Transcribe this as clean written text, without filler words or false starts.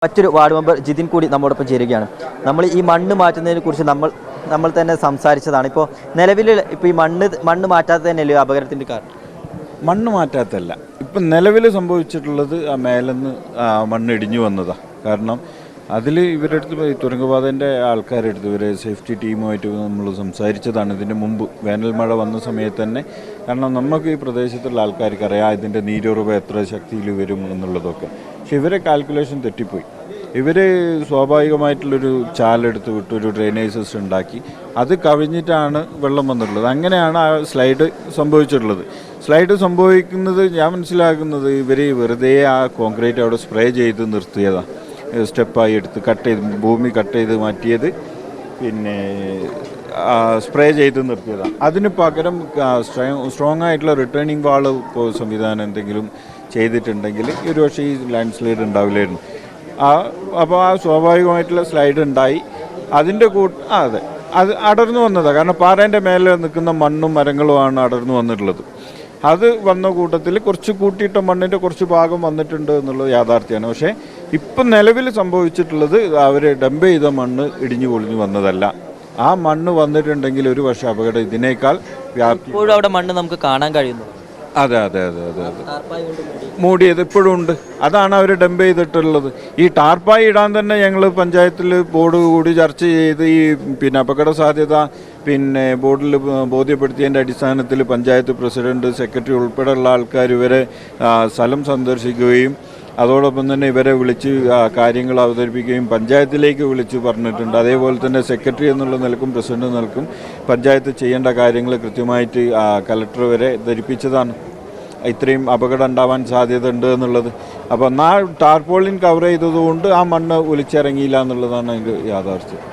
മറ്റൊരു ward member Jithin കൂടി നമ്മോടൊപ്പം ചേരുകയാണ്. നമ്മൾ ഈ മണ്ണ് മാറ്റുന്നതിനെ കുറിച്ച് നമ്മൾ തന്നെ സംസാരിച്ചതാണ്. ഇപ്പോൾ നിലവിൽ ഇപ്പോൾ ഈ മണ്ണ് മാറ്റാത്ത തന്നെയല്ലേ അപകടത്തിൻ്റെ കാരണം? മണ്ണ് മാറ്റാത്തല്ല, ഇപ്പം നിലവിൽ സംഭവിച്ചിട്ടുള്ളത് ആ മേലെന്ന് മണ്ണ് ഇടിഞ്ഞു വന്നതാണ്. കാരണം അതിൽ ഇവരുടെ അടുത്ത് തുരങ്കപാതേൻ്റെ ആൾക്കാരുടെ അടുത്ത് ഇവരെ സേഫ്റ്റി ടീമുമായിട്ട് നമ്മൾ സംസാരിച്ചതാണ് ഇതിന് മുമ്പ് വേനൽ മഴ വന്ന സമയത്ത് തന്നെ. കാരണം നമുക്ക് ഈ പ്രദേശത്തുള്ള ആൾക്കാർക്ക് അറിയാം ഇതിൻ്റെ നീരുറവ് എത്ര ശക്തിയിൽ വരും എന്നുള്ളതൊക്കെ. പക്ഷെ ഇവരെ കാൽക്കുലേഷൻ തെറ്റിപ്പോയി. ഇവർ സ്വാഭാവികമായിട്ടുള്ളൊരു ചാലെടുത്ത് വിട്ട് ഒരു ഡ്രെയിനേജ് സിസ്റ്റം ഉണ്ടാക്കി അത് കവിഞ്ഞിട്ടാണ് വെള്ളം വന്നിട്ടുള്ളത്. അങ്ങനെയാണ് ആ സ്ലൈഡ് സംഭവിച്ചിട്ടുള്ളത്. സ്ലൈഡ് സംഭവിക്കുന്നത് ഞാൻ മനസ്സിലാക്കുന്നത് ഇവർ വെറുതെ ആ കോൺക്രീറ്റ് അവിടെ സ്പ്രേ ചെയ്ത് നിർത്തിയതാണ്. സ്റ്റെപ്പായി എടുത്ത് ഭൂമി കട്ട് ചെയ്ത് മാറ്റിയത്, പിന്നെ സ്പ്രേ ചെയ്ത് നിർത്തിയതാണ്. അതിന് പകരം സ്ട്രോങ് ആയിട്ടുള്ള റിട്ടേണിംഗ് വാള് സംവിധാനം എന്തെങ്കിലും ചെയ്തിട്ടുണ്ടെങ്കിൽ ഒരു പക്ഷേ ഈ ലാൻഡ് സ്ലൈഡ് ഉണ്ടാവില്ലായിരുന്നു. അപ്പോൾ ആ സ്വാഭാവികമായിട്ടുള്ള സ്ലൈഡ് ഉണ്ടായി. അതിൻ്റെ അതെ, അത് അടർന്നു വന്നതാണ്. കാരണം പാറേൻ്റെ മേലെ നിൽക്കുന്ന മണ്ണും മരങ്ങളുമാണ് അടർന്നു വന്നിട്ടുള്ളത്. അത് വന്ന കൂട്ടത്തിൽ കുറച്ച് കൂട്ടിയിട്ട മണ്ണിൻ്റെ കുറച്ച് ഭാഗം വന്നിട്ടുണ്ട് എന്നുള്ളത് യാഥാർത്ഥ്യമാണ്. പക്ഷേ ഇപ്പം നിലവിൽ സംഭവിച്ചിട്ടുള്ളത് അവർ ഡംപ് ചെയ്ത മണ്ണ് ഇടിഞ്ഞു പൊളിഞ്ഞു വന്നതല്ല. ആ മണ്ണ് വന്നിട്ടുണ്ടെങ്കിൽ ഒരു പക്ഷേ അപകടം ഇതിനേക്കാൾ വ്യാപ്തി. ഇപ്പോഴും അവിടെ മണ്ണ് നമുക്ക് കാണാൻ കഴിയുന്നു. അതെ അതെ അതെ അതെ അതെ മൂടിയത് ഇപ്പോഴും ഉണ്ട്. അതാണ് അവർ ഡംപ് ചെയ്തിട്ടുള്ളത്. ഈ ടാർപ്പായി ഇടാൻ തന്നെ ഞങ്ങൾ പഞ്ചായത്തിൽ ബോർഡ് കൂടി ചർച്ച ചെയ്ത് ഈ അപകട സാധ്യത ബോർഡിൽ ബോധ്യപ്പെടുത്തിയതിൻ്റെ അടിസ്ഥാനത്തിൽ പഞ്ചായത്ത് പ്രസിഡന്റ്, സെക്രട്ടറി ഉൾപ്പെടെയുള്ള ആൾക്കാർ ഇവരെ സ്ഥലം സന്ദർശിക്കുകയും അതോടൊപ്പം തന്നെ ഇവരെ വിളിച്ച് കാര്യങ്ങൾ അവതരിപ്പിക്കുകയും പഞ്ചായത്തിലേക്ക് വിളിച്ച് പറഞ്ഞിട്ടുണ്ട്. അതേപോലെ തന്നെ സെക്രട്ടറി എന്നുള്ള നിലക്കും പ്രസിഡന്റ് നിലക്കും പഞ്ചായത്ത് ചെയ്യേണ്ട കാര്യങ്ങൾ കൃത്യമായിട്ട് കലക്ടർ വരെ ധരിപ്പിച്ചതാണ്. ഇത്രയും അപകടം ഉണ്ടാവാൻ സാധ്യത ഉണ്ട് എന്നുള്ളത്. അപ്പോൾ ടാർപോളിൻ കവർ ചെയ്തതുകൊണ്ട് ആ മണ്ണ് ഒലിച്ചിറങ്ങിയില്ല എന്നുള്ളതാണ് അതിൻ്റെ യാഥാർത്ഥ്യം.